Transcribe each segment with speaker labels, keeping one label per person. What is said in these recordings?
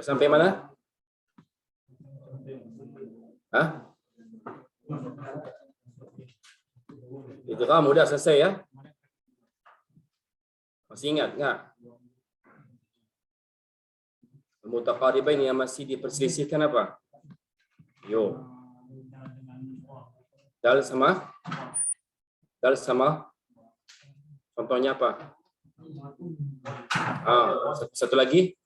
Speaker 1: Sampai mana? Hah? Idgham mudah selesai ya? Masih ingat enggak? Mutaqaribain yang masih diperselisihkan apa? Yo. Dal sama? Contohnya apa? Satu lagi.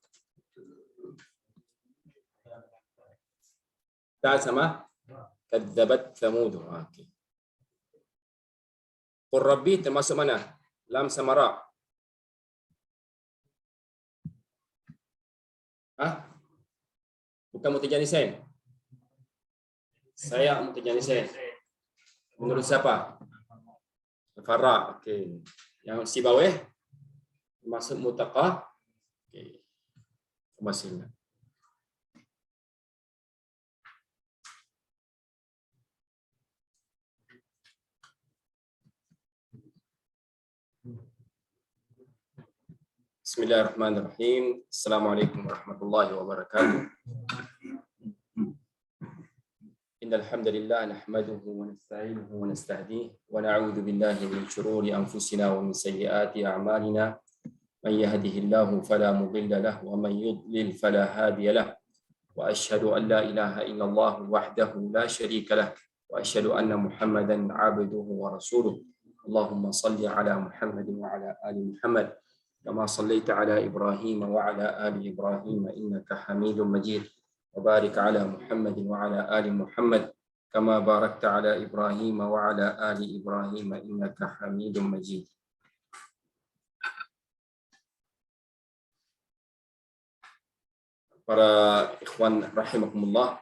Speaker 1: Dal sama? Kadzabat Tsamud. Okey. Qur Rabbi termasuk mana? Lam sama ra. Bukan mutajanisain. Saya mutajanisain. Menurut siapa? Farra. Okey. Yang si bawah masuk mutaqa. Okey. Masih ingat. Bismillahirrahmanirrahim. Assalamualaikum warahmatullahi wabarakatuh. Innal hamdalillah nahmaduhu wa nasta'inuhu wa nastahdihi wa na'udzu billahi min shururi anfusina wa min sayyiati a'malina. Man yahdihillahu fala mudilla lahu wa man yudlil fala hadiya lahu. Wa asyhadu an la ilaha illallah wahdahu la syarika lahu wa asyhadu anna Muhammadan 'abduhu wa rasuluh. Allahumma shalli ala Muhammadin wa ala ali Muhammad. كما صليت على إبراهيم وعلى آل إبراهيم إنك حميد مجيد وبارك على محمد وعلى آل محمد كما باركت على إبراهيم وعلى آل إبراهيم إنك حميد مجيد. Para ikhwan rahimakumullah,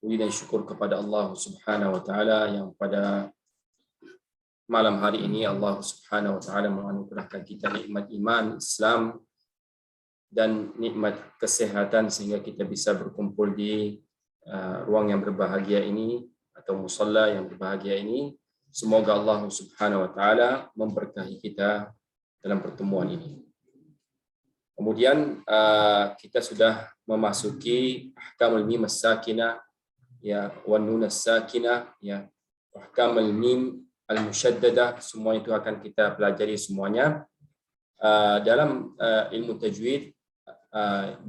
Speaker 1: puji dan syukur kepada Allah Subhanahu wa taala yang pada malam hari ini Allah Subhanahu wa taala menganugerahkan kita nikmat iman, Islam dan nikmat kesehatan sehingga kita bisa berkumpul di ruang yang berbahagia ini atau musalla yang berbahagia ini. Semoga Allah Subhanahu wa taala memberkahi kita dalam pertemuan ini. Kemudian kita sudah memasuki ahkamul mim as-sakinah ya wan nun as-sakinah ya ahkamul mim al-musyaddadah, semua itu akan kita pelajari semuanya. Dalam ilmu tajwid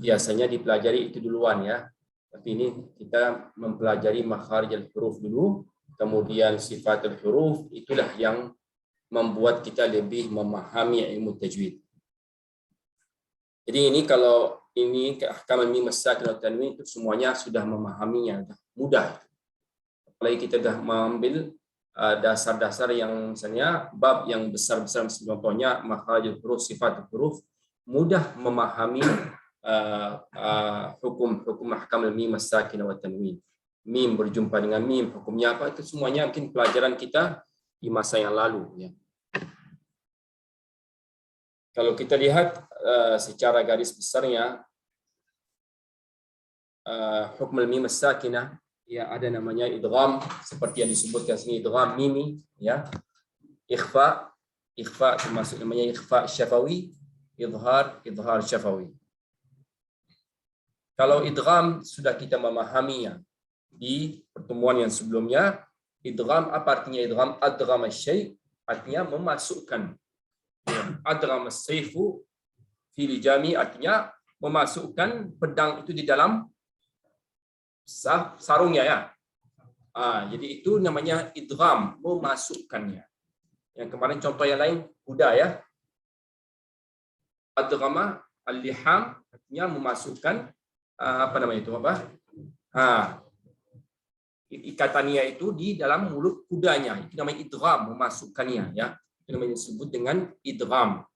Speaker 1: biasanya dipelajari itu duluan ya. Tapi ini kita mempelajari makharij al-huruf dulu, kemudian sifatul huruf, itulah yang membuat kita lebih memahami ilmu tajwid. Jadi ini kalau ini ahkam mim as-sakin wa tanwin itu semuanya sudah memahaminya, mudah. Apalagi kita dah mengambil dasar-dasar yang misalnya bab yang besar-besar, contohnya makharijul huruf, sifatul huruf, mudah memahami hukum ahkamul mim as-sakinah wa tanwin. Mim berjumpa dengan mim, hukumnya apa, itu semuanya mungkin pelajaran kita di masa yang lalu ya. Kalau kita lihat secara garis besarnya hukmul mim as-sakinah ya, ada namanya idgham seperti yang disebutkan sini, idgham mimi ya, ikhfa termasuk namanya ikhfa syafawi, izhar syafawi. Kalau idgham sudah kita memahaminya di pertemuan yang sebelumnya. Idgham apa artinya idgham? Adgham asy-syai' artinya memasukkan. Adgham as-sayfu fi lijami artinya memasukkan pedang itu di dalam sarungnya ya. Jadi itu namanya idgham, memasukkannya. Yang kemarin contoh yang lain kuda ya. Adghama al-liham artinya memasukkan apa namanya itu apa? Ikatannya itu di dalam mulut kudanya. Itu namanya idgham, memasukkannya ya. Itu namanya disebut dengan idgham.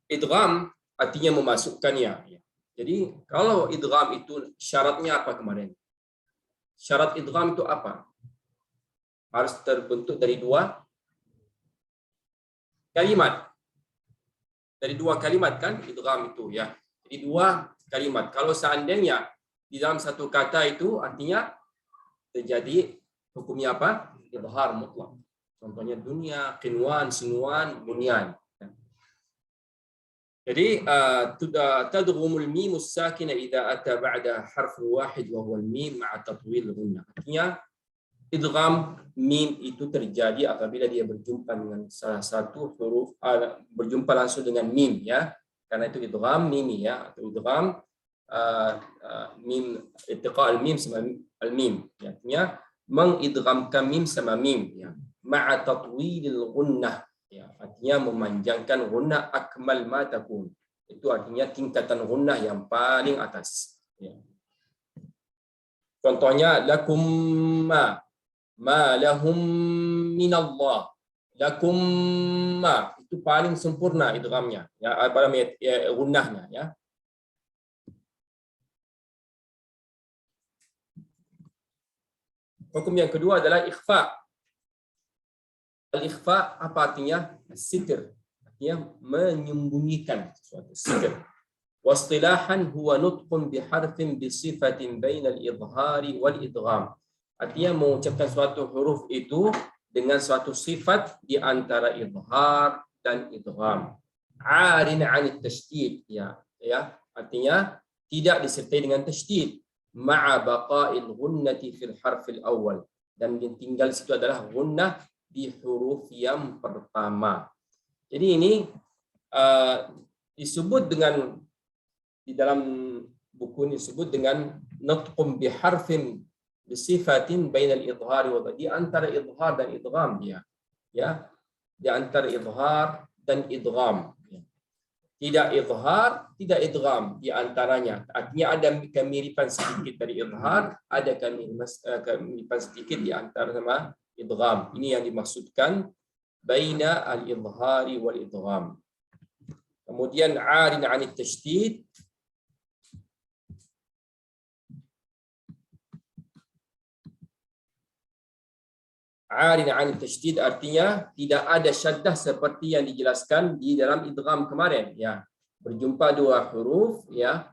Speaker 1: Idgham artinya memasukkannya. Jadi kalau idgham itu syaratnya apa kemarin? Syarat idgham itu apa? Harus terbentuk dari dua kalimat. Dari dua kalimat kan idgham itu ya. Jadi dua kalimat. Kalau seandainya di dalam satu kata itu artinya terjadi hukumnya apa? Idhar mutlak. Contohnya dunia, qinwan, sinwan, bunyan. Jadi tadghumul mim as-sakina idza ata ba'da harf wahid wa huwa al-mim ma'a tatwil ghunnah. Artinya idgham mim itu terjadi apabila dia berjumpa dengan salah satu huruf berjumpa langsung dengan mim ya. Karena itu idgham mimi ya atau idgham mim ittiqa al-mim sama al-mim. Artinya mengidghamkan mim sama mim ya. Ma'a tatwilil ghunnah. Ya, artinya memanjangkan ghunnah akmal ma takun. Itu artinya tingkatan ghunnah yang paling atas. Ya. Contohnya lakum ma lahum minallah. Lakum ma itu paling sempurna idghamnya. Ya, apa namanya ghunnahnya ya. Hukum yang kedua adalah ikhfa. Al-ikhfa apa artinya? Sitir. Artinya menyembunyikan sesuatu. Sitir. Wastilahan huwa nutqun biharfin bisifatin bainal idhari wal idgham. Artinya mengucapkan suatu huruf itu dengan suatu sifat di antara idhar dan idgham. Arin 'anit tasydid ya. Artinya tidak disertai dengan tasydid. Ma'a baqa'il ghunnati fil harfil awal. Dan yang tinggal situ adalah ghunnah di huruf yang pertama. Jadi ini disebut dengan di dalam buku ini disebut dengan nutqum biharfin bisifatin bainal idhari wa di antara idhar dan idgham dia. Ya. Di antara idhar dan idgham. Tidak idhar, tidak idgham di antaranya. Artinya ada kemiripan sedikit dari idhar, ada kemiripan sedikit di antara sama idgham. Ini yang dimaksudkan baina al-idhari wal idgham. Kemudian 'arin 'anit tasydid. Arin 'anit tasydid artinya tidak ada syaddah seperti yang dijelaskan di dalam idgham kemarin ya. Berjumpa dua huruf ya.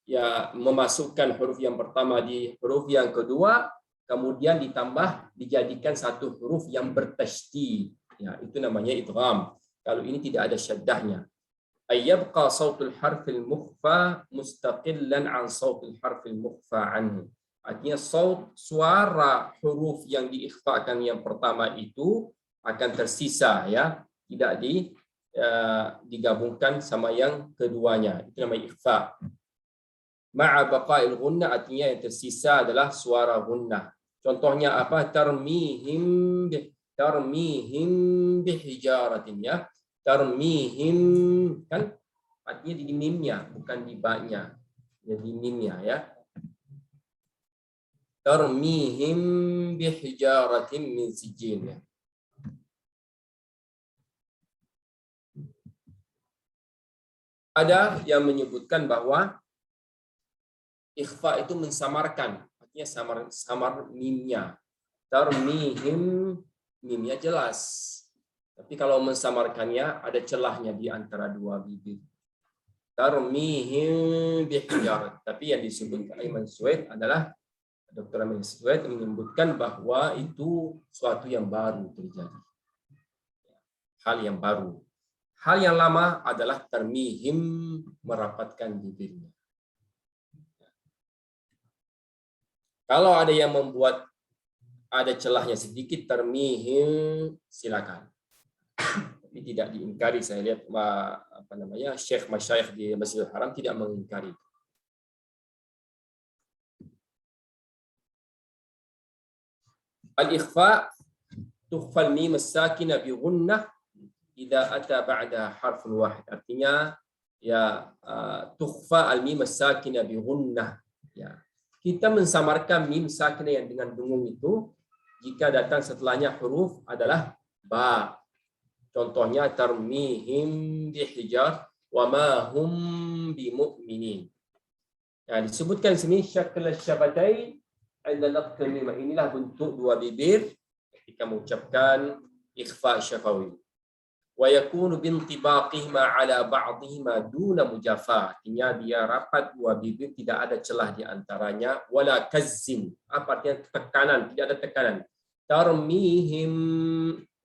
Speaker 1: Ya memasukkan huruf yang pertama di huruf yang kedua, kemudian ditambah dijadikan satu huruf yang bertasydid. Ya, itu namanya idgham. Kalau ini tidak ada syaddahnya. Ayyabqa sautul harfil mukhfa mustaqillan an sautul harfil mukhfa anhu. Artinya suara huruf yang diikhfakan yang pertama itu akan tersisa ya, tidak digabungkan sama yang keduanya. Itu namanya ikhfa. Ma'a baqa'il ghunnah artinya yang tersisa adalah suara ghunnah. Contohnya apa? Tarmihim bihijaratin ya. Tarmihim kan artinya di mimnya bukan di ba-nya. Jadi mimnya ya. Tarmihim bihijaratin min sijil ya. Ada yang menyebutkan bahwa ikhfa itu mensamarkan, artinya samar mimnya. Tarmihim mimnya jelas. Tapi kalau mensamarkannya ada celahnya di antara dua bibir. Tarmihim bihijar. Tapi yang disebutkan Imam Suhaib adalah Dr. Amin Suhaib menyebutkan bahwa itu suatu yang baru terjadi. Hal yang baru. Hal yang lama adalah tarmihim merapatkan bibirnya. Kalau ada yang membuat ada celahnya sedikit tarmihim silakan. Tapi tidak diingkari. Saya lihat Syekh Masyayikh di Masjidil Haram tidak mengingkari. Al-ikhfa tukhfal mim as-sakinah bi ghunnah idza ata ba'da harfun wahid. Artinya ya tukhfa al-mim as-sakinah bi ghunnah ya. Kita mensamarkan mim sakinah yang dengan dengung itu jika datang setelahnya huruf adalah ba. Contohnya tarmihim bihijar wa ma hum bimu'minin. Ya, disebutkan sini syakl syafatain inda naql mim. Inilah bentuk dua bibir ketika mengucapkan ikhfa syafawi. Wa yakunu bintibaqihima ala ba'dihima duna mujafa. Artinya dia rapat dua bibir, tidak ada celah di antaranya. Wala kazzin. Apa artinya tekanan? Tidak ada tekanan. Tarmihim,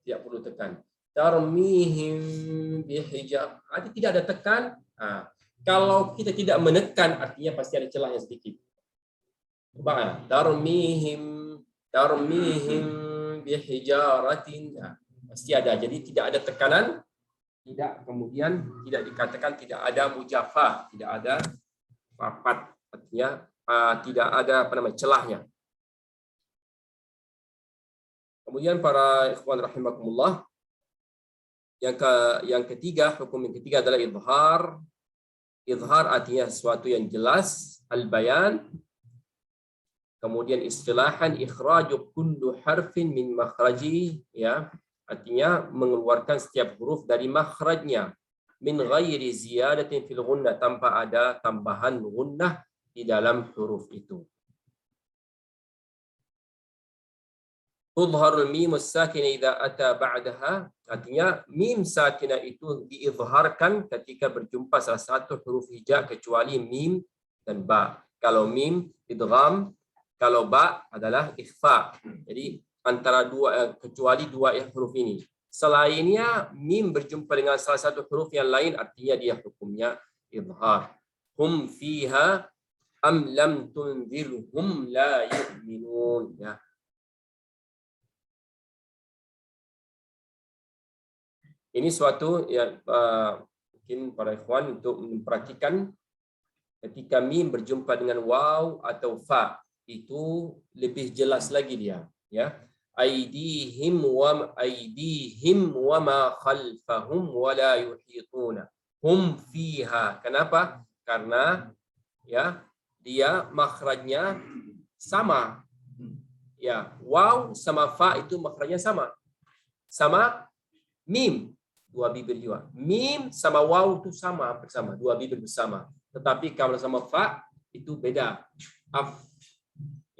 Speaker 1: tidak perlu tekan. Tarmihim bihijar. Artinya tidak ada tekan. Kalau kita tidak menekan, artinya pasti ada celahnya sedikit. Coba, tarmihim bihijaratin. Pasti ada. Jadi tidak ada tekanan, tidak kemudian tidak dikatakan tidak ada mujafah, tidak ada rapat, artinya tidak ada celahnya. Kemudian para ikhwan rahimakumullah, yang ketiga, hukum yang ketiga adalah izhar. Izhar artinya sesuatu yang jelas, al-bayan. Kemudian istilahan ikhraju kullu harfin min makhraji, ya. Artinya mengeluarkan setiap huruf dari makhrajnya, min ghairi ziyadatin fil ghunnah, tanpa ada tambahan ghunnah di dalam huruf itu. Tudharul mim as-sakinah idza ata ba'daha, artinya mim sakinah itu diizharkan ketika berjumpa salah satu huruf hija kecuali mim dan ba. Kalau mim idgham, kalau ba adalah ikhfa. Jadi antara dua, kecuali dua huruf ini. Selainnya mim berjumpa dengan salah satu huruf yang lain, artinya dia hukumnya izhar. Hum fiha am lam tunzirhum la yu'minun, ya. Ini suatu yang mungkin para ikhwan untuk memperhatikan ketika mim berjumpa dengan waw atau fa, itu lebih jelas lagi dia, ya. Aidihim wa ma khalfahum wa la yuhituna hum fiha. Kenapa? Karena ya dia makhrajnya sama, ya. Waw sama fa itu makhrajnya sama mim, dua bibir juga. Mim sama waw itu sama bersama, dua bibir bersama. Tetapi kalau sama fa itu beda.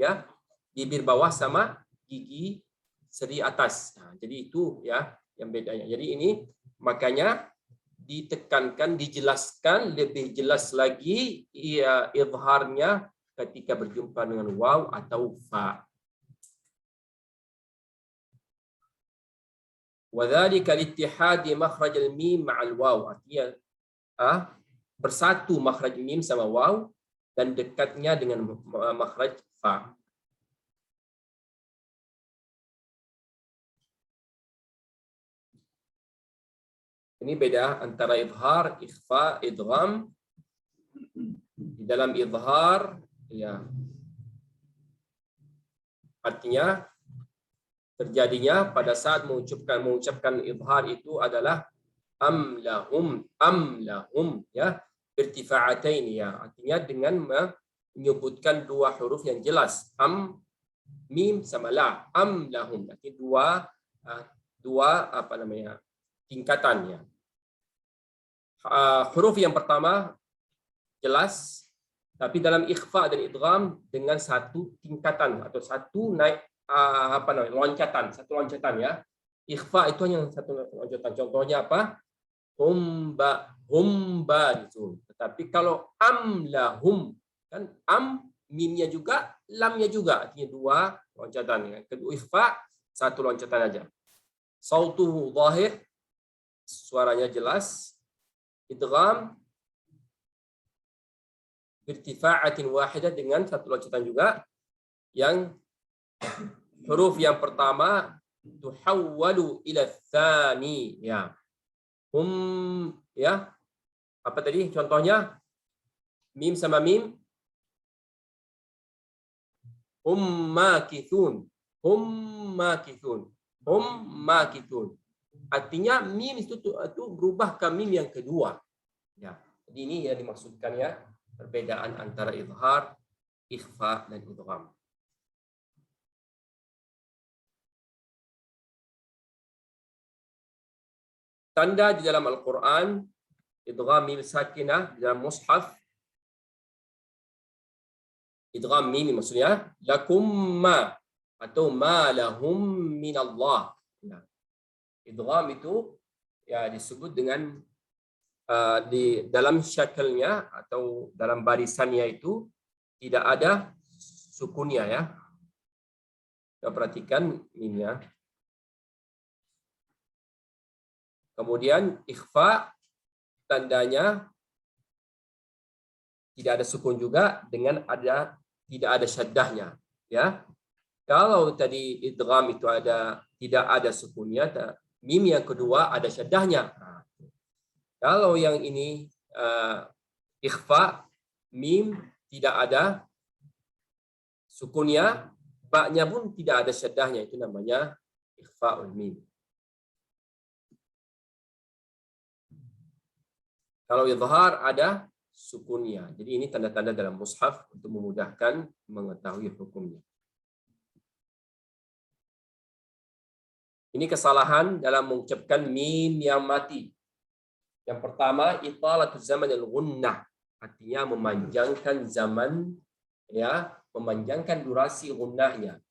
Speaker 1: Ya, bibir bawah sama gigi seri atas. Nah, jadi itu ya yang bedanya. Jadi ini makanya ditekankan, dijelaskan lebih jelas lagi ya izharnya ketika berjumpa dengan waw atau fa. Wadzalika liittihadi makhraj al-mim ma'al waw, artinya bersatu makhraj mim sama waw dan dekatnya dengan makhraj fa. Ini beda antara izhar, ikhfa, idgham. Di dalam izhar, ya, artinya terjadinya pada saat mengucapkan izhar itu adalah am lahum, ya, irtifa'atain, ya, artinya dengan menyebutkan dua huruf yang jelas, am, mim sama la, am lahum, artinya dua tingkatannya. Huruf yang pertama jelas, tapi dalam ikhfa dan idgham dengan satu tingkatan atau satu naik loncatan, satu loncatan, ya. Ikhfa itu hanya satu loncatan. Contohnya apa? Humba itu. Tetapi kalau am lahum, kan am mimnya juga, lamnya juga, artinya dua loncatan, ya. Kedua ikhfa satu loncatan aja. Sautuhu zahir, suaranya jelas. Idgham irtifa'atin wahidah dengan satu loncatan juga. Yang huruf yang pertama tuhawwalu ila tsani, ya. Ya. Apa tadi contohnya? Mim sama mim. Makithun. Makithun. Artinya mim itu berubah ke mim yang kedua. Ya. Jadi ini yang dimaksudkan, ya, perbedaan antara izhar, ikhfa dan idgham. tanda di dalam Al-Quran idgham mim sakinah di dalam mushaf. Idgham mim maksudnya lakum ma atau ma lahum min Allah. Nah, idgham itu ya disebut dengan di dalam syakalnya atau dalam barisannya itu tidak ada sukunnya ya. Kita perhatikan mimnya. Kemudian ikhfa tandanya tidak ada sukun juga dengan tidak ada syaddahnya ya. Kalau tadi idgham itu tidak ada sukunnya, mim yang kedua ada syaddahnya. Kalau yang ini ikhfa, mim tidak ada sukunnya, ba-nya pun tidak ada syaddahnya, itu namanya ikhfa'ul mim. Kalau izhar ada sukunnya. Jadi ini tanda-tanda dalam mushaf untuk memudahkan mengetahui hukumnya. Ini kesalahan dalam mengucapkan mim yang mati. Yang pertama, italatu zaman al-ghunnah, artinya memanjangkan zaman ya, memanjangkan durasi ghunnahnya.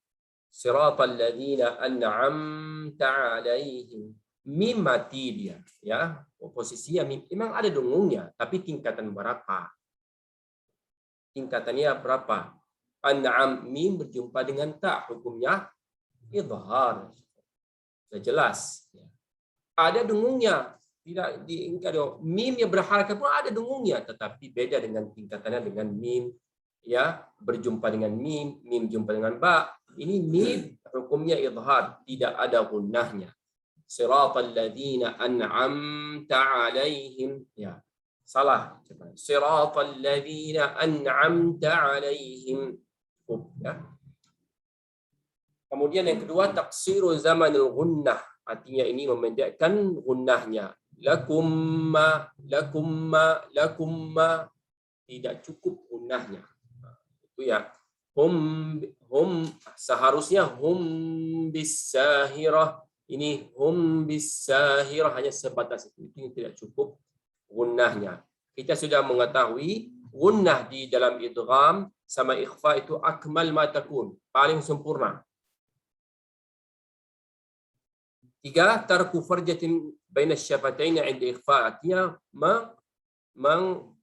Speaker 1: Siratal ladzina an'amta 'alaihim. Mim mati dia ya. Posisinya mim memang ada dengungnya, tapi tingkatan berapa? Tingkatannya berapa? An'am mim berjumpa dengan ta, hukumnya izhar. Sudah jelas. Ada dengungnya, tidak diingkar. Mim yang berharakat pun ada dengungnya, tetapi beda dengan tingkatannya dengan mim ya, berjumpa dengan mim, mim jumpa dengan ba. Ini mim hukumnya izhar, tidak ada gunnahnya. Siratal ladzina an'amta 'alaihim ya. Salah. Siratal ladzina an'amta 'alaihim ya. Kemudian yang kedua, taqsiru zamanul gunnah, artinya ini memendekkan gunnahnya. Lakumma tidak cukup gunnahnya. Itu ya. Hum seharusnya hum bisahirah, ini hum bisahirah hanya sebatas itu tidak cukup gunnahnya. Kita sudah mengetahui gunnah di dalam idgham sama ikhfa itu akmal ma takun, paling sempurna. 3, tarku farjatin baina syafatain 'inda ikhfa, artinya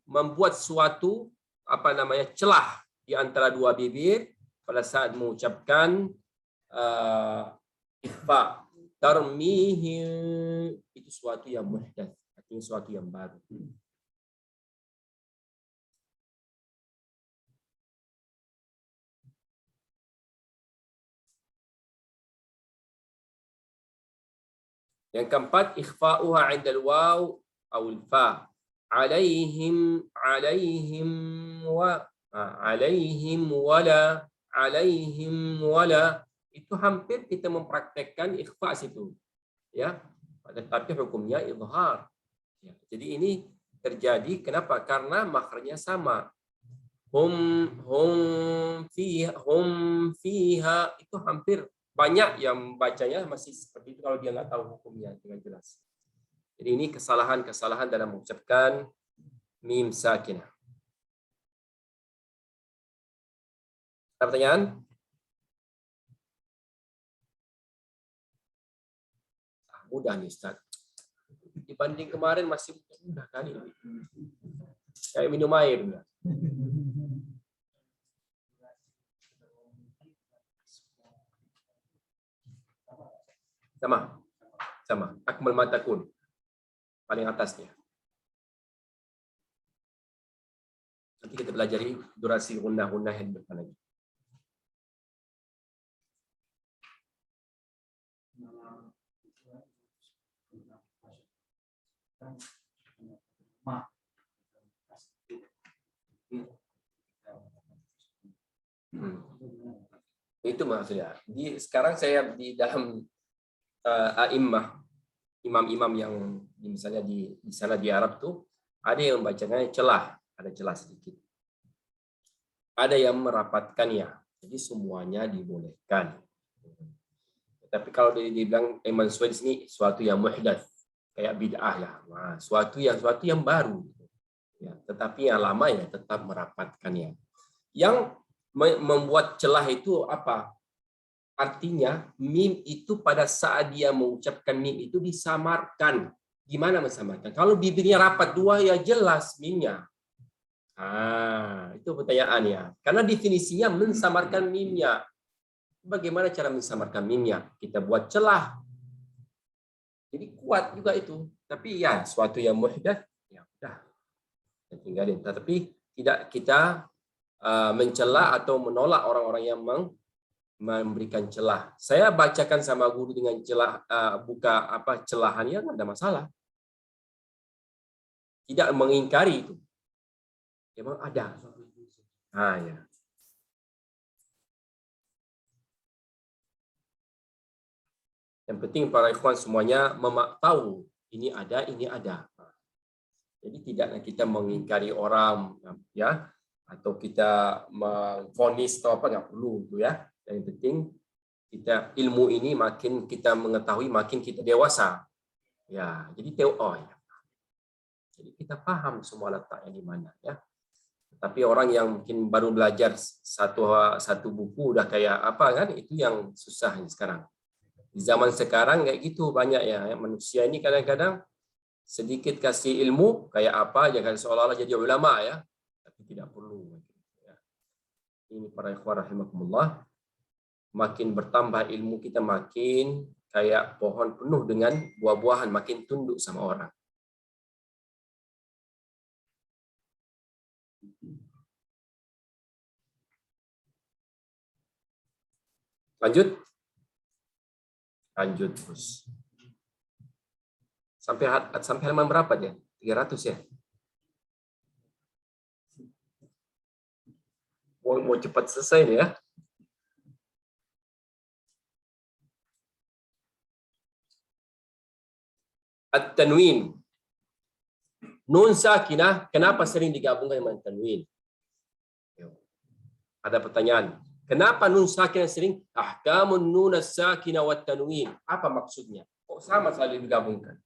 Speaker 1: membuat suatu celah di antara dua bibir pada saat mengucapkan ikhfa. Tarmihi itu suatu yang muhdats, artinya suatu yang baru. Yang keempat, ikhfa'uha 'inda al-waw aw al-fa. Alaihim wala. Itu hampir kita mempraktekkan ikhfa situ. Ya. Tetapi hukumnya izhar. Ya. Jadi ini terjadi kenapa? Karena makhrajnya sama. Hum fiha itu hampir banyak yang bacanya masih seperti itu kalau dia nggak tahu hukumnya dengan jelas. Jadi ini kesalahan-kesalahan dalam mengucapkan mim sakinah. Ada pertanyaan? Mudah nih Ustaz. Dibanding kemarin masih mudah kali. Kayak minum air enggak? Sama. Akmal ma takun. Paling atasnya. Nanti kita pelajari durasi gunnah-gunnah yang depan lagi. Itu maksudnya. Sekarang saya di dalam a'immah, imam-imam yang misalnya di sana di Arab tuh ada yang membacanya ada celah sedikit. Ada yang merapatkannya. Jadi semuanya dibolehkan. Tapi kalau dibilang Imam Suhaid di sini suatu yang muhdats, kayak bid'ah lah. Nah, suatu yang baru. Ya, tetapi yang lama ya tetap merapatkannya. Yang membuat celah itu apa? Artinya mim itu pada saat dia mengucapkan mim itu disamarkan. Gimana mensamarkan? Kalau bibirnya rapat dua ya jelas mimnya. Itu pertanyaannya. Karena definisinya mensamarkan mimnya. Bagaimana cara mensamarkan mimnya? Kita buat celah. Jadi kuat juga itu. Tapi ya suatu yang muhdath ya udah. Tinggalin. Tapi tidak kita mencela atau menolak orang-orang yang memberikan celah. Saya bacakan sama guru dengan celah buka celahannya nggak ada masalah. Tidak mengingkari itu. Memang ada. Ya. Yang penting para ikhwan semuanya tahu ini ada, ini ada. Jadi tidak kita mengingkari orang ya atau kita memvonis atau apa nggak perlu itu ya. Yang penting kita ilmu ini makin kita mengetahui makin kita dewasa. Ya, jadi ya. Jadi kita paham semua letaknya di mana ya. Tapi orang yang mungkin baru belajar satu buku udah kayak apa kan itu yang susah sekarang. Di zaman sekarang kayak gitu banyak ya manusia ini kadang-kadang sedikit kasih ilmu kayak apa jangan seolah-olah jadi ulama ya. Tapi tidak perlu. Ini para ikhwan rahimakumullah. Makin bertambah ilmu kita makin kayak pohon penuh dengan buah-buahan, makin tunduk sama orang. Lanjut terus. Sampai halaman berapa ya? 300 ya? Mau cepat selesai nih ya. At-tanwin. Nun sakinah, kenapa sering digabungkan dengan tanwin? Ada pertanyaan. Kenapa nun sakinah sering? Ahkamun nun sakinah wa tanwin. Apa maksudnya? Kok sama selalu digabungkan?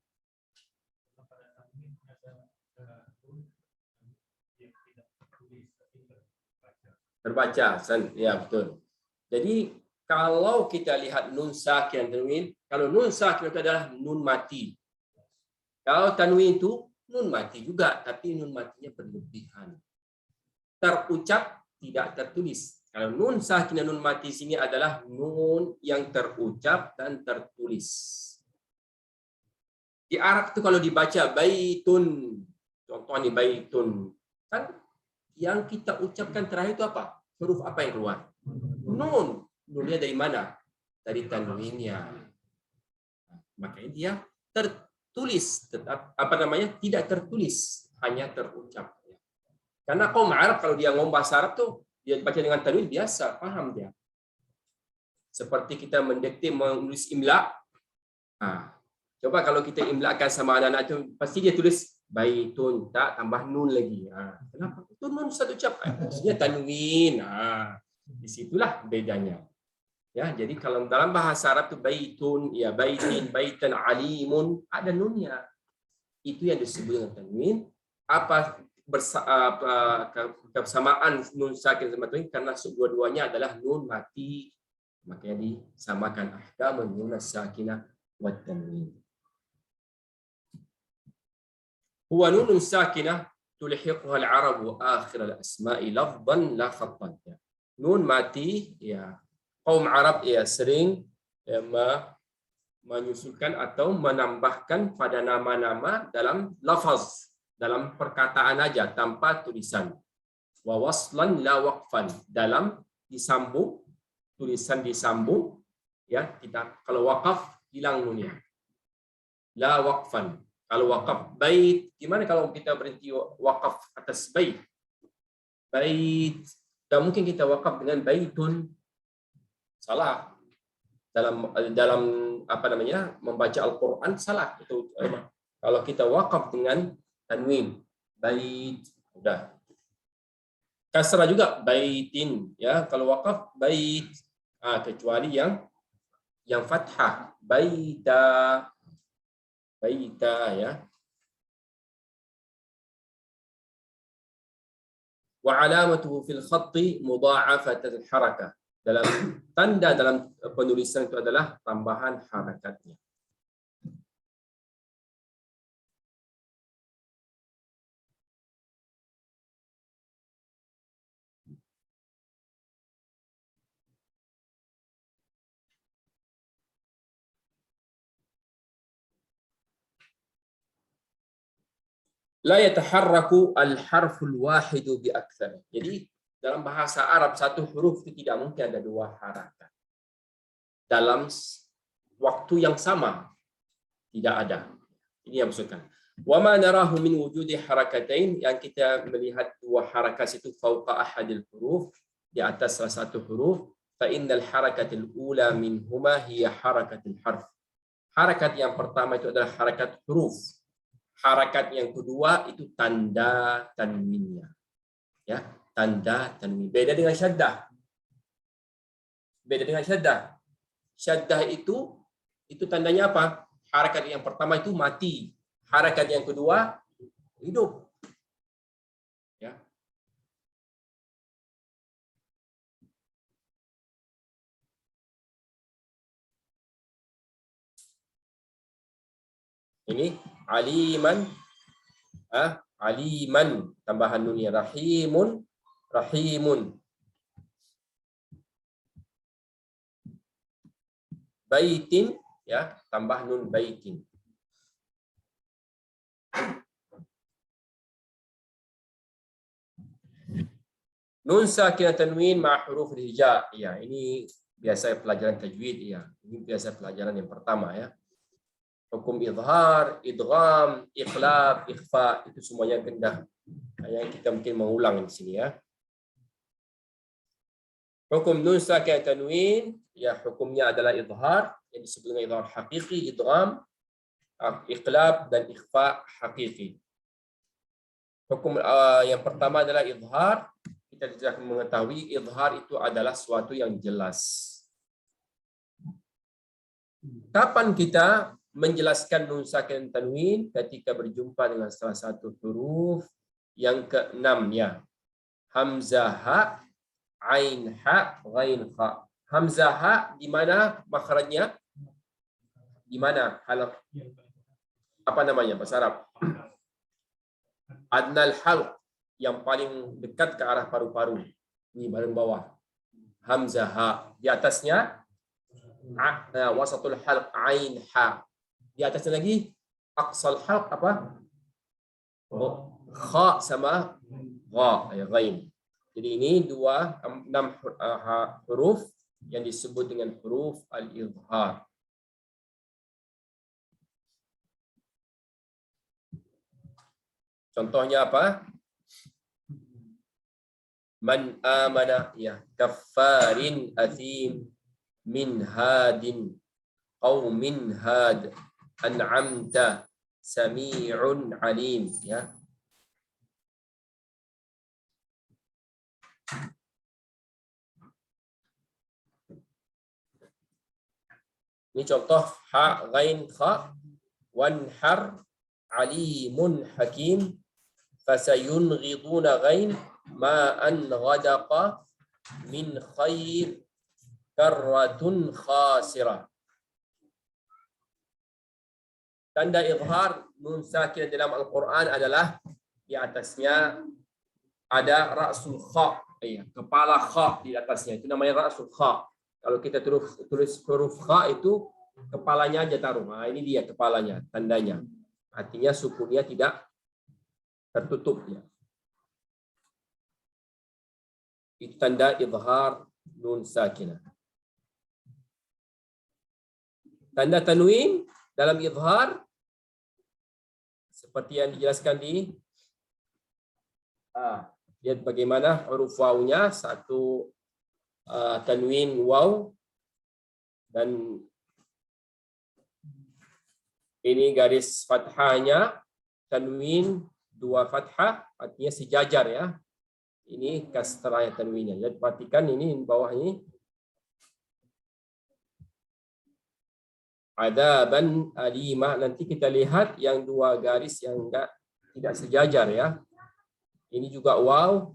Speaker 1: Terbaca, ya betul. Jadi kalau kita lihat nun sakinah dan tanwin, kalau nun sakinah itu adalah nun mati. Kalau tanwin itu nun mati juga, tapi nun matinya berlebihan. Terucap tidak tertulis. Kalau nun sakinah nun mati sini adalah nun yang terucap dan tertulis. Di Arab itu kalau dibaca baitun, contohnya baitun, kan yang kita ucapkan terakhir itu apa? Huruf apa yang keluar? Nun. Nunnya dari mana? Dari tanwinnya. Makanya dia tertulis, tetap tidak tertulis, hanya terucap. Karena kaum Arab kalau dia ngomong bahasa Arab tuh dia baca dengan tanwin biasa, paham dia. Seperti kita mendikte menulis imla. Coba kalau kita imlakan sama anak-anak itu pasti dia tulis baitun tak tambah nun lagi. Kenapa? Itu nun satu ucap. Maksudnya tanwin. Disitulah bedanya. Ya, jadi kalau dalam bahasa Arab itu baitun, ya baitin, baitan alimun, ada nunnya. Itu yang disebut dengan tanwin. Apa kesamaan nun sakin sama tanwin karena dua-duanya adalah nun mati, makanya disamakan ahkamun nun sakinah wa tanwin. Huwa nun sakinah tulhiquha al-arabu akhir al-asma'i lafdhan la khattan. Nun mati ya kaum Arab ya sering menyusulkan atau menambahkan pada nama-nama dalam lafaz, dalam perkataan aja tanpa tulisan. Wa waslan la waqfan, dalam disambung, tulisan disambung ya, kita kalau waqaf hilang nunnya. La waqfan. Kalau waqaf bait, gimana kalau kita berhenti waqaf atas bait? Bait, dan mungkin kita waqaf dengan baitun. Salah. Dalam membaca Al-Qur'an salah itu. Kalau kita waqaf dengan tanwin, bait, udah. Kasrah juga baitin ya, kalau waqaf bait. Kecuali yang fathah, baita. baita ya. Wa alamatuhu fil khatti mudha'afatul harakah. Dalam tanda dalam penulisan itu adalah tambahan harakatnya. La yataharraku al-harful wahidu bi aktsar. Jadi dalam bahasa Arab satu huruf itu tidak mungkin ada dua harakat. Dalam waktu yang sama tidak ada. Ini yang maksudkan. Wa ma narahu min wujudi harakatain, yang kita melihat dua harakat itu fauqa ahadil huruf, di atas salah satu huruf, fa innal harakatil ula minhuma hiya harakatul harf. Harakat yang pertama itu adalah harakat huruf. Harakat yang kedua itu tanda tanwinnya. Ya, tanda tanwin. Beda dengan syaddah. Beda dengan syaddah. Syaddah itu tandanya apa? Harakat yang pertama itu mati. Harakat yang kedua hidup. Ya. Ini aliman, aliman tambahan nunnya, rahimun, rahimun, baitin ya, tambah nun baitin. Nun sakinah tanwin ma huruf hija, ya ini biasa pelajaran tajwid ya. Ini biasa pelajaran yang pertama ya. Hukum izhar, idgham, iqlab, ikhfa, itu semuanya gendah. Yang kita mungkin mengulang di sini ya. Hukum nun sakinah tanwin, ya hukumnya adalah izhar, yang disebut dengan izhar hakiki, idgham, iqlab dan ikhfa hakiki. Hukum yang pertama adalah izhar. Kita sudah mengetahui izhar itu adalah suatu yang jelas. Kapan kita menjelaskan nun sakinah tanwin? Ketika berjumpa dengan salah satu huruf yang keenam ya. Hamzah ha, ain ha, ghain kha. Hamzah ha di mana makhrajnya? Di mana halaq? Apa namanya bahasa Arab? Adnal halq, yang paling dekat ke arah paru-paru. Ini bagian bawah. Hamzah ha. Di atasnya wasatul halq, ain ha. Di atasnya lagi aqsal halq apa? Kha sama gha, ya ghain. Jadi ini enam huruf yang disebut dengan huruf al-izhar. Contohnya apa? Man amana ya, kaffarin athim, min hadin, qaumin had, an'amta, sami'un alim ya. Ini contoh ha, ghain, kha, wanhar, alimun hakim, fasayunghiduna ghain, ma'an ghadaqa, min khair, karratun khasirah. Tanda izhar nun sakinah dalam Al-Quran adalah di atasnya ada ra'sul kha, kepala kha di atasnya. Itu namanya ra'sul kha. Kalau kita tulis huruf kha itu kepalanya aja taruh. Nah, ini dia kepalanya, tandanya. Artinya sukunnya tidak tertutup ya. Itu tanda izhar nun sakinah. Tanda tanwin dalam izhar seperti yang dijelaskan di lihat bagaimana huruf wawnya, satu tanwin waw, dan ini garis fathahnya tanwin dua fathah, artinya sejajar ya. Ini kasrah tanwinnya. Lihat, perhatikan ini bawah ini Adzaban alima. Nanti kita lihat yang dua garis yang tidak sejajar ya. Ini juga waw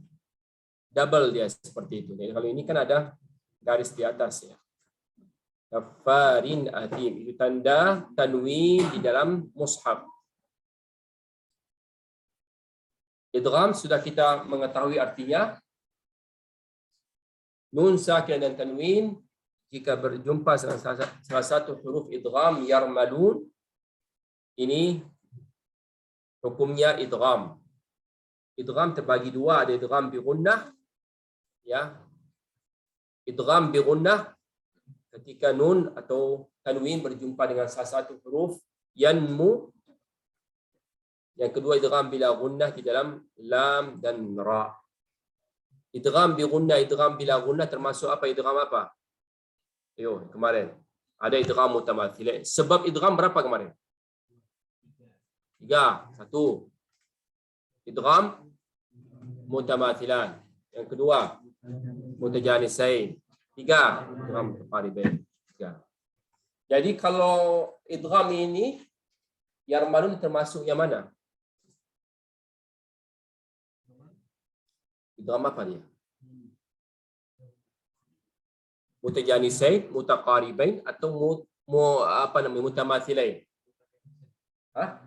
Speaker 1: double dia seperti itu. Jadi kalau ini kan ada garis di atas ya. Kafarin atim, itu tanda tanwin di dalam mushaf. Idgham sudah kita mengetahui artinya. Nun sakin dan tanwin jika berjumpa salah satu huruf idgham yarmalun, ini hukumnya idgham. Idgham terbagi dua, ada idgham bi gunnah ya. Idgham bi gunnah ketika nun atau tanwin berjumpa dengan salah satu huruf yanmu. Yang kedua idgham bila gunnah di dalam lam dan ra. Idgham bi gunnah, idgham bila gunnah termasuk apa? Idgham apa? Yo, kemarin ada idgham mutamathil. Sebab idgham berapa kemarin? 3. 1. Idgham mutamathilan. Yang kedua mutajanisain. 3. Idgham mutaqaribain. 3. Jadi kalau idgham ini yarmalun termasuk yang mana? Idgham apa dia? Mutajanisain, mutaqaribain atau apa namanya mutamathilain? Hah?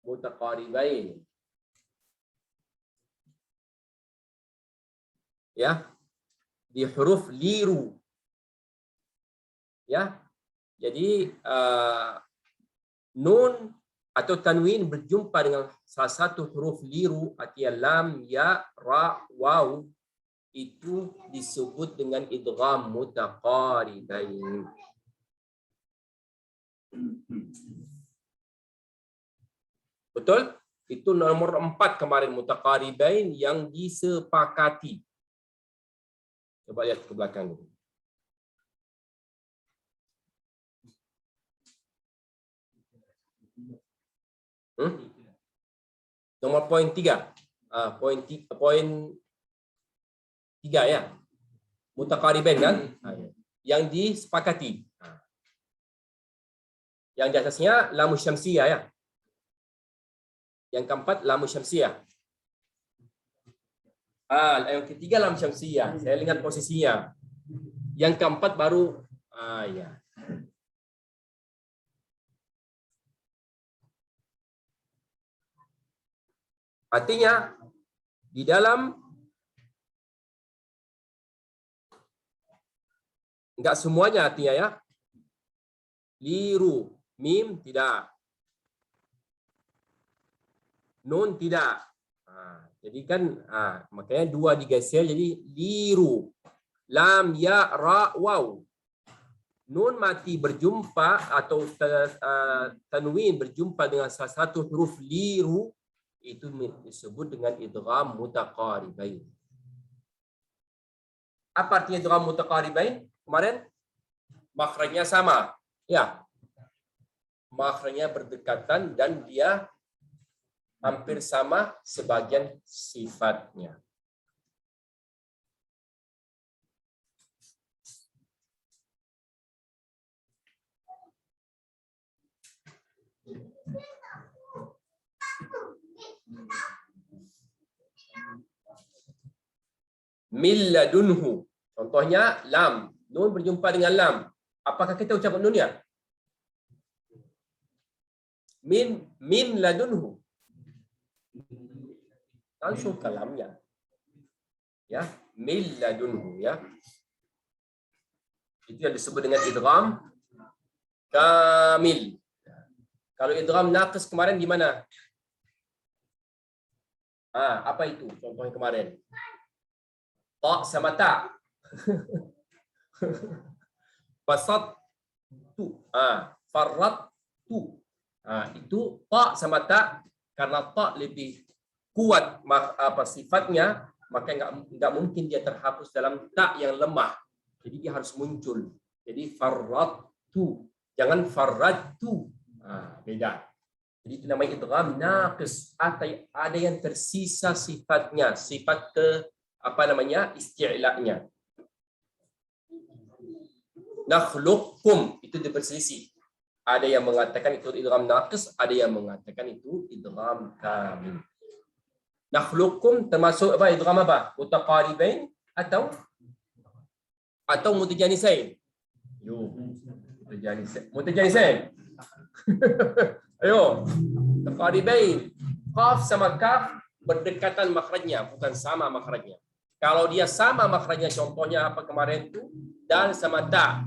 Speaker 1: Mutaqaribain. Ya. Di huruf liru. Ya. Jadi nun atau tanwin berjumpa dengan salah satu huruf liru, artinya lam, ya, ra, waw, itu disebut dengan idgham mutaqaribain. Betul? Itu nomor 4 kemarin, mutaqaribain yang disepakati. Coba lihat ke belakang dulu. Nomor poin 3. Poin 3 ya. Mutaqaribain kan? Yang disepakati. Yang di atasnya lam syamsiyah ya. Yang keempat lam syamsiyah. Yang ketiga lam syamsiyah. Saya lihat posisinya. Yang keempat baru ya. Artinya di dalam enggak semuanya artinya ya. Liru, mim tidak. Nun tidak. Jadi kan makanya 2 digeser jadi liru. Lam, ya, ra, waw. Nun mati berjumpa atau tanwin berjumpa dengan salah satu huruf liru, itu disebut dengan idgham mutaqaribain. Apa artinya idgham mutaqaribain? Kemarin makhrajnya sama. Ya. Makhrajnya berdekatan dan dia hampir sama sebagian sifatnya. Min ladunhu. Contohnya lam. Nun berjumpa dengan lam. Apakah kita ucap nun ya? Min ladunhu. Langsung kalamnya. Ya, min ladunhu ya. Itu yang disebut dengan idgham kamil. Kalau idgham naqis kemarin gimana? Apa itu? Contohnya kemarin. Ta sama ta. Fasad tu. Farrat tu. Itu ta sama ta, karena ta lebih kuat sifatnya, maka enggak mungkin dia terhapus dalam ta yang lemah. Jadi dia harus muncul. Jadi farrat tu. Jangan farrat tu. Beda. Jadi itu namanya idgham naqis. Ada yang tersisa sifatnya, sifat isti'la'nya. Nakhluqukum itu dia berselisih. Ada yang mengatakan itu idgham naqis, ada yang mengatakan itu idgham kamil. Nakhluqukum termasuk apa? Idgham apa? Mutaqaribain atau mutajanisain? Yo, mutajanisain. Ayo. Mutaqaribain. Qaf sama kaf berdekatan makhrajnya, bukan sama makhrajnya. Kalau dia sama makhrajnya, contohnya apa kemarin itu? Dal sama ta.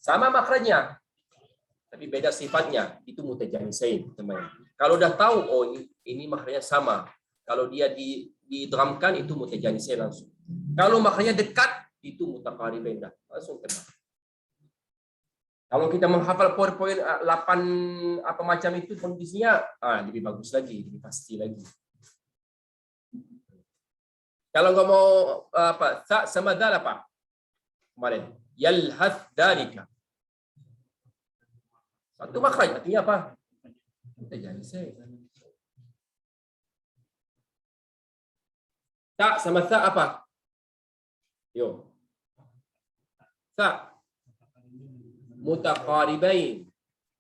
Speaker 1: Sama makhrajnya, tapi beda sifatnya, itu mutajanisain, teman. Kalau udah tahu, oh ini makhrajnya sama. Kalau dia diidghamkan itu mutajanisain langsung. Kalau makhrajnya dekat, itu mutaqaribain dah, langsung kena. Kalau kita menghafal poin-poin 8 apa macam itu kondisinya, lebih bagus lagi, lebih pasti lagi. Kalau nggak mau apa, sa sama dal apa? Kemarin, yalhath dalika. Satu makhraj, artinya apa? Mutajanisain. Ta sama sa apa? Yo. Sa mutaqaribain.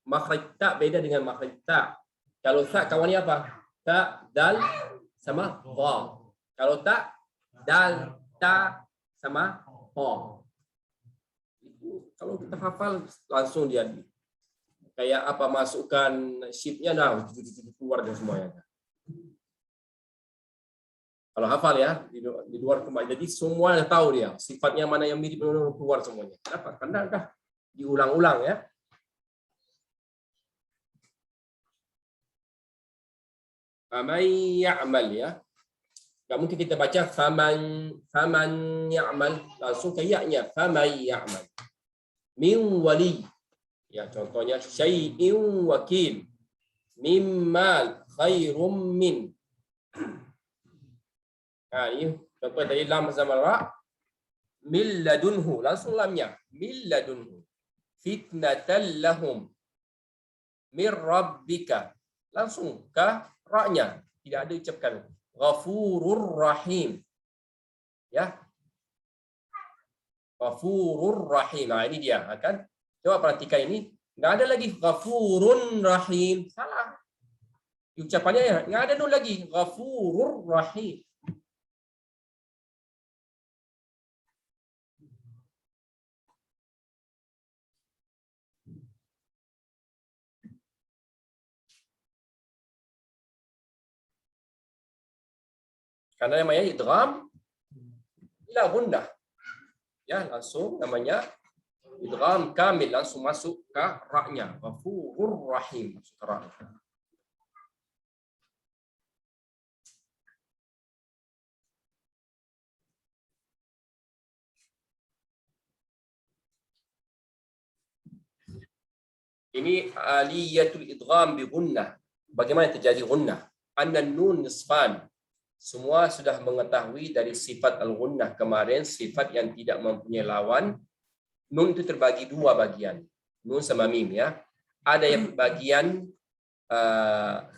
Speaker 1: Makhraj ta beda dengan makhraj ta. Kalau sa kawannya apa? Ta, dal sama dha. Kalau ta, dal, ta sama ha. Itu kalau kita hafal langsung dia kayak apa, masukkan sheet-nya keluar dan semuanya. Kalau hafal ya di luar kembali, jadi semuanya tahu dia sifatnya mana yang mirip keluar semuanya. Kenapa? Karena dah diulang-ulang ya. Faman ya'mal ya. Enggak mungkin kita baca faman ya'mal langsung ke ya-nya, faman ya'mal. Min wali. Ya, contohnya syai'in wakil. Mimmal khairum min. Ini contoh dari lam sama ra. Min ladunhu, langsung lamnya. Min ladunhu. Fitnatan lahum. Min rabbika. Langsung ke ra-nya. Tidak ada ucapkan. Ghafurur rahim. Ya. Ghafurur rahim. Nah, ini dia. Kan? Coba perhatikan ini. Nggak ada lagi ghafurun rahim. Salah. Ucapannya ya. Nggak ada nun lagi. Ghafurur rahim. Karena namanya idgham ila gunnah. Ya, langsung namanya idgham kamil, langsung masuk ke ra-nya. Ghafurur rahim. Masuk ke ra-nya. Ini aliyatul idgham bi gunnah. Bagaimana terjadi gunnah? Annan nun nisfan. Semua sudah mengetahui dari sifat al-gunnah kemarin, sifat yang tidak mempunyai lawan. Nun itu terbagi dua bagian. Nun sama mim ya. Ada yang bagian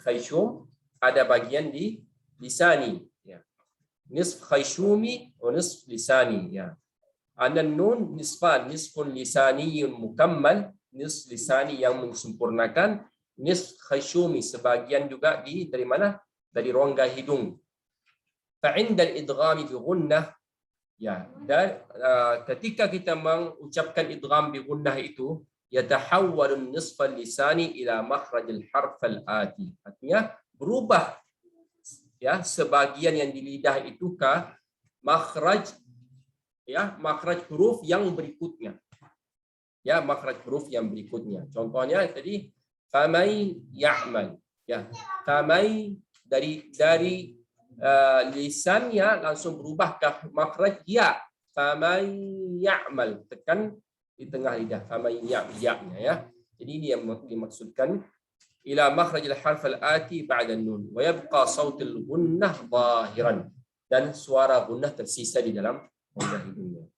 Speaker 1: khayshum, ada bagian di lisani ya. Nisf khayshumi wa nisf lisani ya. Anan nun nisfan, nisfun lisaniyun mukammal, nisf lisani yang mensempurnakan, nisf khayshumi sebagian juga dari mana? Dari rongga hidung. Fa'indal idghami bi gunnah ya, dan ketika kita mengucapkan idgham bi gunnah itu yatahawwalun nisfal lisani ila makhrajil harfal ati. Artinya berubah ya sebagian yang di lidah itu ke makhraj ya, makhraj huruf yang berikutnya. Ya, makhraj huruf yang berikutnya. Contohnya tadi famay ya'mal ya. Famay dari lisannya langsung berubah ke makhraj ya. Faman ya'mal, tekan di tengah lidah. Faman ya-nya ya. Jadi ini yang dimaksudkan ila makhrajil harf al-ati ba'da nun wa yabqa sautul gunnah zahiran, dan suara gunnah tersisa di dalam rongga hidungnya.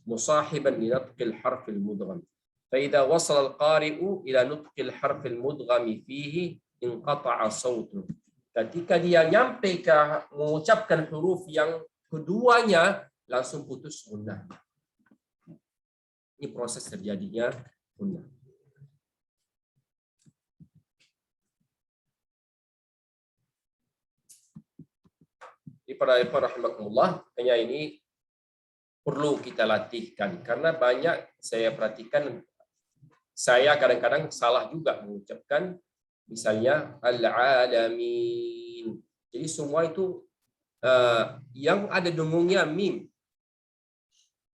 Speaker 1: Musahiban li nutqil harf al-mudgham. Fa idza wasala al-qari'u ila nutqil harf al-mudgham fihi inqata'a sautuhu. Ketika dia nyampe ke mengucapkan huruf yang keduanya, langsung putus gunnah. Ini proses terjadinya gunnah. Di para rahimakumullah, hanya ini perlu kita latihkan karena banyak saya perhatikan, saya kadang-kadang salah juga mengucapkan misalnya al-alamin. Jadi semua itu yang ada dengungnya mim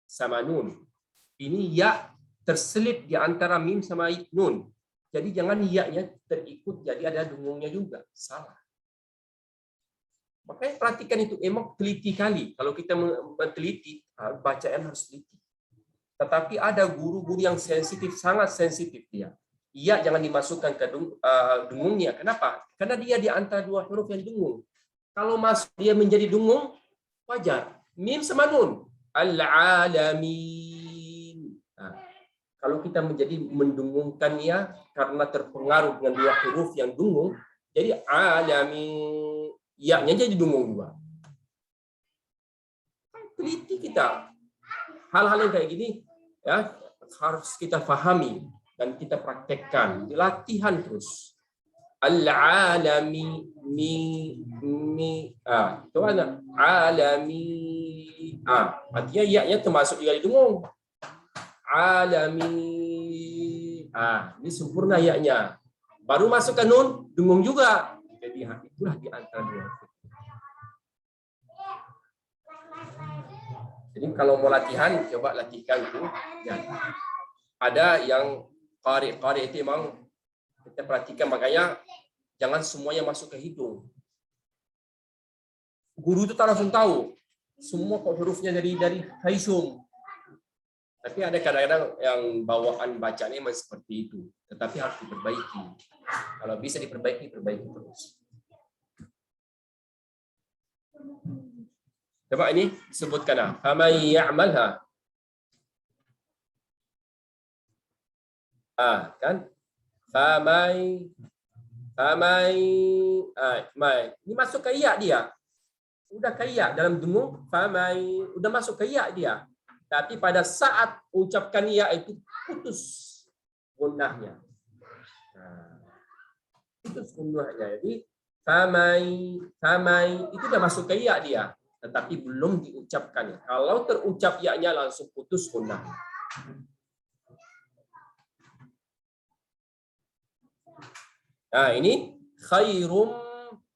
Speaker 1: sama nun. Ini ya terselip di antara mim sama nun. Jadi jangan ya-nya terikut jadi ada dengungnya juga. Salah. Makanya perhatikan itu, emang teliti kali. Kalau kita meneliti, bacaan harus teliti. Tetapi ada guru-guru yang sensitif, sangat sensitif dia. Iya, jangan dimasukkan ke dengungnya. Kenapa? Karena dia di antara dua huruf yang dengung. Kalau masuk dia menjadi dengung, wajar. Mim sama nun. Al-alamin. Nah, kalau kita menjadi mendengungkannya karena terpengaruh dengan dua huruf yang dengung, jadi alamin. Ya-nya jadi dengung juga. Teliti kita. Hal-hal yang kayak gini ya harus kita pahami dan kita praktekkan. Latihan terus. Al-alami itu ada alami. Artinya ya-nya termasuk juga di dengung. Alami. Ini sempurna ya-nya. Baru masuk ke nun, dengung juga. Jadi itulah di antara dua. Jadi kalau mau latihan, coba latihkan itu. Ya. Ada yang qari itu memang kita perhatikan, makanya jangan semuanya masuk ke hidung. Guru itu tak langsung tahu semua hurufnya dari Haisum. Tapi ada kadang-kadang yang bawaan bacanya memang seperti itu. Tetapi harus diperbaiki. Kalau bisa diperbaiki, perbaiki terus. Coba ini sebutkan. Faman ya'malha. Kan? Faman. Ini masuk ke ya dia. Udah ke ya dalam dengung. Faman. Udah masuk ke ya dia. Tapi pada saat ucapkan ya itu putus gunnahnya. Putus gunnahnya. Jadi famai itu udah masuk ke ya dia, tetapi belum diucapkan. Kalau terucap ya-nya langsung putus gunnahnya. Nah, ini khairum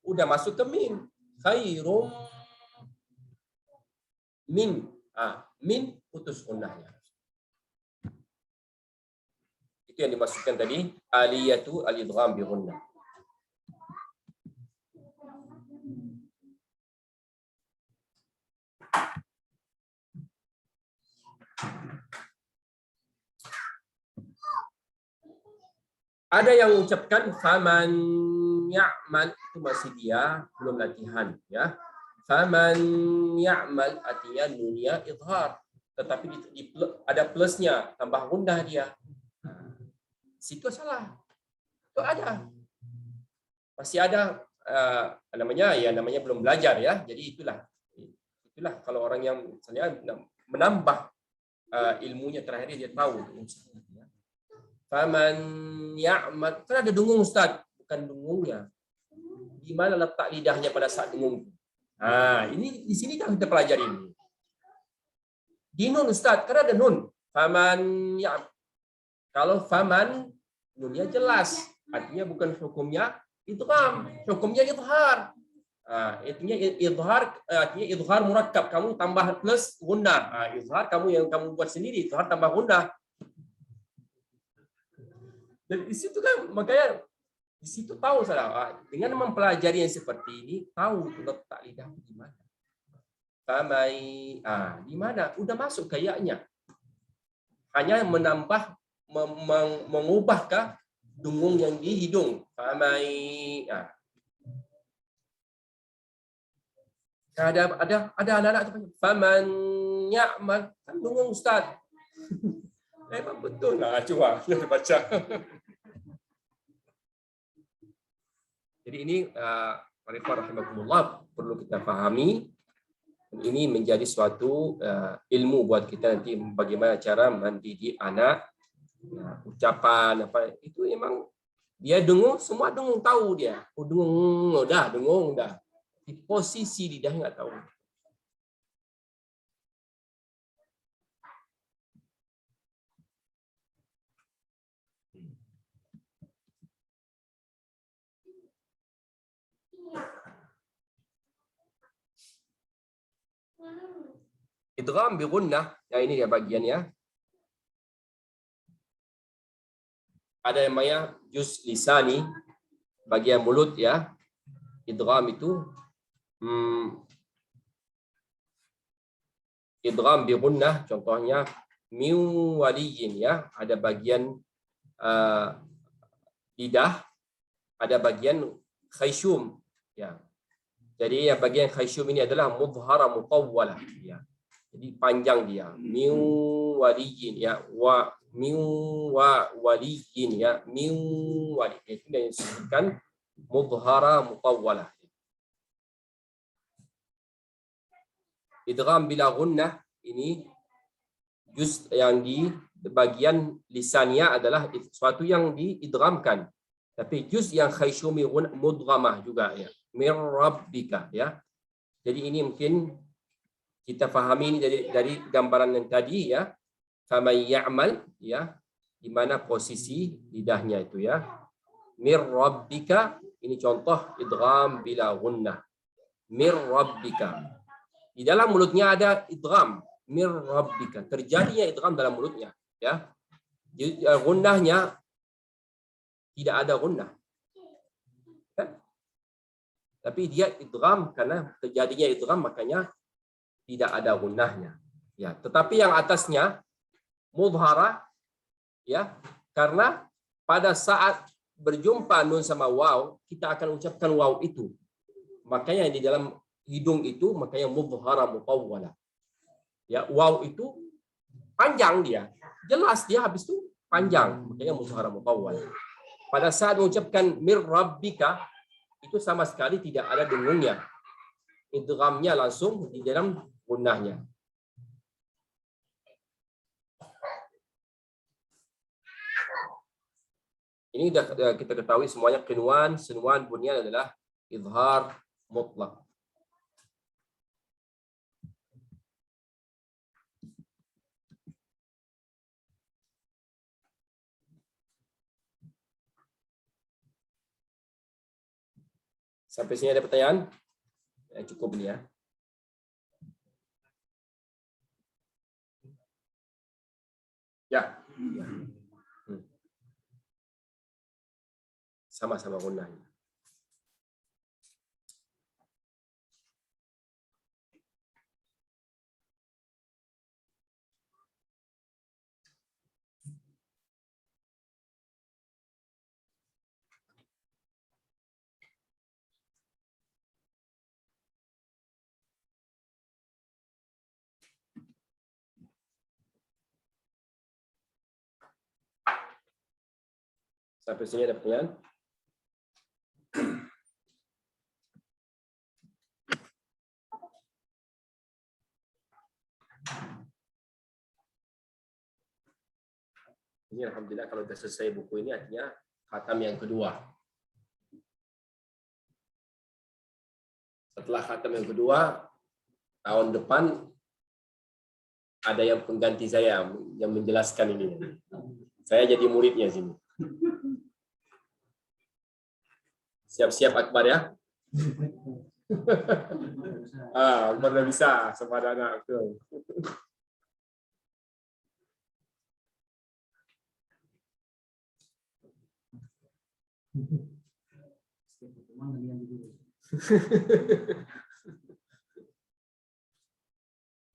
Speaker 1: udah masuk ke mim. Khairum min. Min putus gunnahnya. Itu yang dimasukkan tadi, aliyatu al-idgham bi gunnah. Ada yang mengucapkan faman ya'mal, itu masih dia belum latihan ya. Faman ya'mal artinya nunnya idhar, tetapi ada plusnya, tambah gunnah dia. Situ salah. Itu ada. Masih ada namanya belum belajar ya. Jadi itulah kalau orang yang misalnya menambah ilmunya terakhir dia tahu. Faman ya'mal, kan ada dengung Ustaz, bukan dengungnya. Di mana letak lidahnya pada saat dengung? Ini di sini kan kita pelajari ini. Di nun Ustaz, karena ada nun. Faman ya'mal. Kalau faman nunnya jelas, artinya bukan hukumnya idgham, hukumnya idhar. Artinya idhar murakkab, kamu tambah plus gunnah. Idhar yang kamu buat sendiri, idhar tambah gunnah. Dan di situ kan makanya di situ tahu salah. Dengan mempelajari yang seperti ini, tahu letak lidah di mana. Famai, di mana? Udah masuk kayaknya. Hanya menambah mengubahkah dengung yang di hidung. Famai. Ada anak-anak faman ya'mal, kan dengung Ustaz. Memang betul lah, coba kita baca. Jadi ini rahimakumullah perlu kita pahami Ini menjadi suatu ilmu buat kita nanti bagaimana cara mendidik anak. Ucapan apa itu memang dia dengung, semua dengung tahu dia. Oh dengung dah. Di posisi lidah enggak tahu. Idgham bi gunnah, yang ini dia bagiannya. Ada yang namanya juz lisani, bagian mulut ya. Idgham itu idgham bi gunnah, contohnya min waliyin ya, ada bagian lidah, ada bagian khayshum ya. Jadi yang bagian khayshum ini adalah mudhara mutawwalah ya. Jadi panjang dia. Min waliyin ya, wa min wa waliyin ya, min wali. Itu yang disebutkan mudhara mutawwalah. Idgham bila gunnah ini juz yang di bagian lisannya adalah sesuatu yang diidghamkan. Tapi juz yang khayshumi mudghamah juga ya. Mir rabbika ya. Jadi ini mungkin kita fahami ini dari gambaran yang tadi ya. Kama ya'mal ya, di mana posisi lidahnya itu ya. Mir rabbika ini contoh idgham bila gunnah. Mir rabbika. Di dalam mulutnya ada idgham, mir rabbika. Terjadinya idgham dalam mulutnya ya. Jadi gunnahnya tidak ada gunnah. Ya? Tapi dia idgham karena terjadinya idgham makanya tidak ada gunnahnya. Ya, tetapi yang atasnya mudhara ya, karena pada saat berjumpa nun sama waw kita akan ucapkan waw itu. Makanya di dalam hidung itu makanya mudhara mutawwalah. Ya, waw itu panjang dia. Jelas dia habis itu panjang, makanya mudhara mutawwalah. Pada saat mengucapkan mir rabbika itu sama sekali tidak ada dengungnya. Idghamnya langsung di dalam gunnahnya. Ini sudah kita ketahui semuanya qinwan, sinwan, bunyan adalah izhar mutlak. Sampai sini ada pertanyaan? Cukup ini ya. Ya. Sama-sama gunnahnya. Sampai sini ada pertanyaan? Ini alhamdulillah kalau sudah selesai buku ini artinya khatam yang kedua. Setelah khatam yang kedua, tahun depan ada yang pengganti saya yang menjelaskan ini. Saya jadi muridnya sini. Siap-siap Akbar ya. Akbar udah bisa sama anak tuh.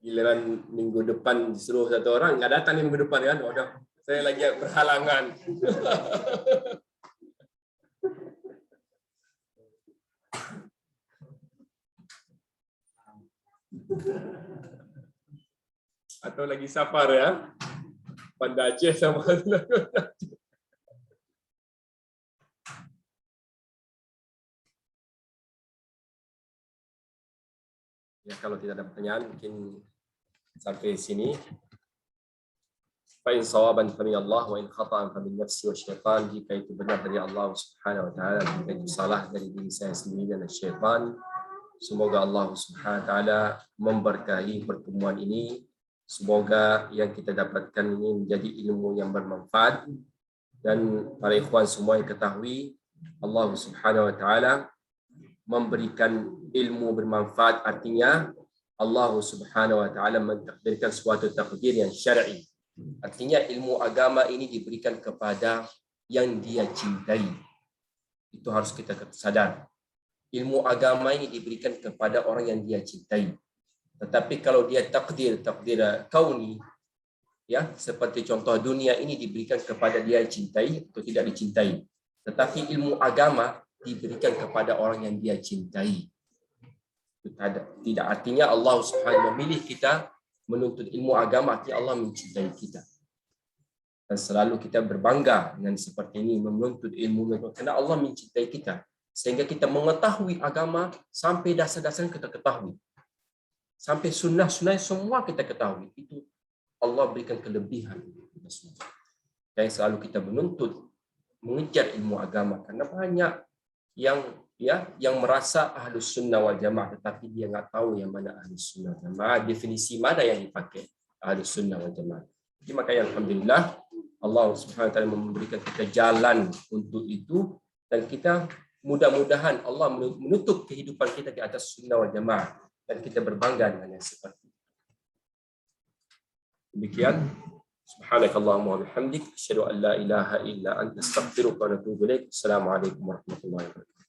Speaker 1: Giliran minggu depan disuruh satu orang nggak datang minggu depan kan? Udah, saya lagi berhalangan. Atau lagi safar ya? Banda Aceh sama ya, kalau tidak ada pertanyaan, mungkin sampai sini. Fa in sawaban fa min Allah wa in khata'an fa min nafsi wa syaitan. Jika itu benar dari Allah Subhanahu wa taala, jika itu salah dari diri saya sendiri dan syaitan, semoga Allah Subhanahu wa taala memberkahi pertemuan ini. Semoga yang kita dapatkan ini menjadi ilmu yang bermanfaat, dan para ikhwan semua yang ketahui Allah Subhanahu wa taala memberikan ilmu bermanfaat, artinya Allah Subhanahu wa taala mentakdirkan suatu takdir yang syar'i. Artinya ilmu agama ini diberikan kepada yang dia cintai. Itu harus kita sadar. Ilmu agama ini diberikan kepada orang yang dia cintai. Tetapi kalau dia takdir kauni, ya, seperti contoh dunia ini diberikan kepada dia yang cintai atau tidak dicintai. Tetapi ilmu agama diberikan kepada orang yang dia cintai. Tidak artinya Allah Subhanahu memilih kita menuntut ilmu agama, artinya Allah mencintai kita. Dan selalu kita berbangga dengan seperti ini, menuntut ilmu karena Allah mencintai kita. Sehingga kita mengetahui agama sampai dasar-dasar kita ketahui. Sampai sunnah-sunnah semua kita ketahui. Itu Allah berikan kelebihan kita semua. Dan selalu kita menuntut, mengejar ilmu agama. Karena banyak yang merasa ahlus sunnah wal jamaah, tetapi dia nggak tahu yang mana ahlus sunnah wal jamaah, definisi mana yang dipakai ahlus sunnah wal jamaah. Jadi makanya alhamdulillah Allah Subhanahu wa taala memberikan kita jalan untuk itu, dan kita mudah-mudahan Allah menutup kehidupan kita di atas sunnah wal jamaah, dan kita berbangga dengan yang seperti itu. Demikian. Subhanakallahumma wa bihamdik, asyhadu an la ilaha illa anta, astaghfiruka wa atubu ilaik. Assalamualaikum warahmatullahi wabarakatuh.